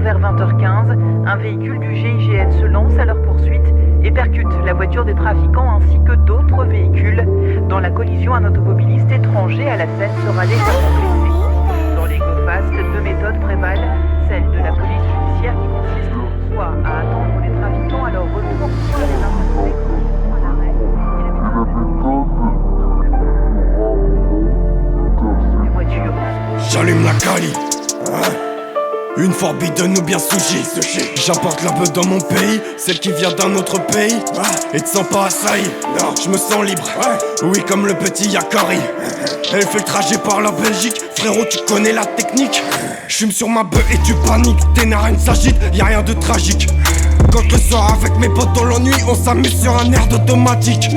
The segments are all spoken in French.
vers 20h15, un véhicule du GIGN se lance à leur poursuite et percute la voiture des trafiquants ainsi que d'autres véhicules. Dans la collision, un automobiliste étranger à la scène sera légèrement blessé. Dans les go fast, deux méthodes prévalent, celle de la police judiciaire qui consiste soit à attendre les trafiquants à leur retour, soit à les interpeller à l'arrêt, les voitures. J'allume la cali, une forbidden ou bien sushi. J'importe la bœuf dans mon pays, celle qui vient d'un autre pays. Et te sens pas assailli, je me sens libre. Oui, comme le petit Yakari. Elle fait le trajet par la Belgique, frérot, tu connais la technique. J'fume sur ma bœuf et tu paniques, tes narines s'agitent, y'a rien de tragique. Quand je sors avec mes potes dans l'ennui, on s'amuse sur un air d'automatique.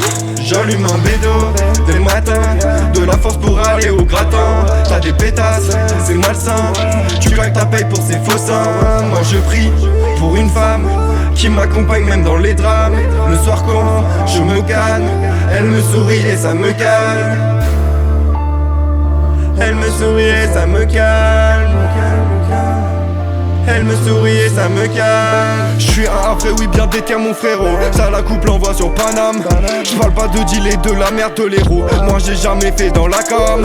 J'allume un bédo dès le matin, de la force pour aller au gratin. T'as des pétasses, c'est malsain, tu claques ta paye pour ces faux seins. Moi je prie pour une femme qui m'accompagne même dans les drames. Le soir quand je me calme, elle me sourit et ça me calme. Elle me sourit et ça me calme. Elle me sourit et ça me calme. J'suis un vrai, oui bien déter mon frérot. Ça la coupe l'envoie sur Paname. J'parle pas de deal et de la merde de l'héros. Moi j'ai jamais fait dans la com.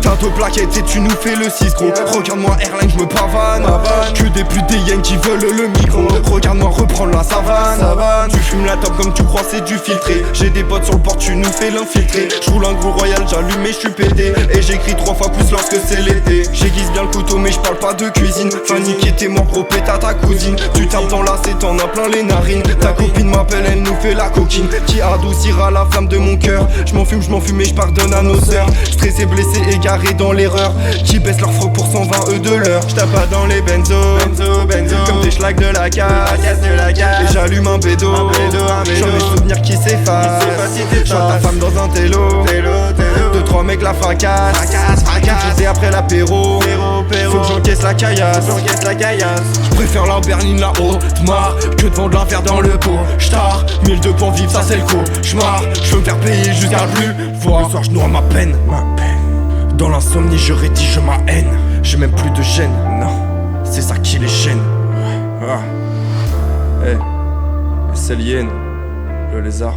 T'as deux plaquettes et tu nous fais le 6 gros. Regarde-moi Airline, j'me pavane. Que des putes des hyènes qui veulent le micro. Regarde-moi reprendre la savane. Tu fumes la top comme tu crois c'est du filtré. J'ai des potes sur le port, tu nous fais l'infiltré. J'roule un gros royal, j'allume et j'suis pété. Et j'écris 3 fois plus lorsque c'est l'été. J'aiguise bien le couteau mais j'parle pas de cuisine. Fanny qui était mort, gros péta ta cousine. Tu tapes dans la c'est t'en as plein les narines. Ta copine m'appelle, elle nous fait la coquine. Qui adoucira la flamme de mon cœur. J'm'en fume et j'pardonne à nos sœurs. Stressé, blessé, égaré dans l'erreur. Qui baissent leur froc pour 120 de l'heure. J'tape pas dans les benzo, comme des schlags de la casse. Et j'allume un bédo. J'en ai souvenirs qui s'effacent. J'vois ta femme dans un télo. Deux, trois mecs la fracassent. J'étais après l'apéro. Faut que j'encaisse la caillasse. J'préfère la berline, la haute marre que de vendre un verre dans le pot. J'tard, 1002 pour vivre, ça c'est le coup. J'marre, j'veux me faire payer jusqu'à plus voir. Le soir je noie ma peine. Dans l'insomnie je rédige ma haine. J'ai même plus de gêne, non, c'est ça qui les gêne. C'est l'hyène, le lézard.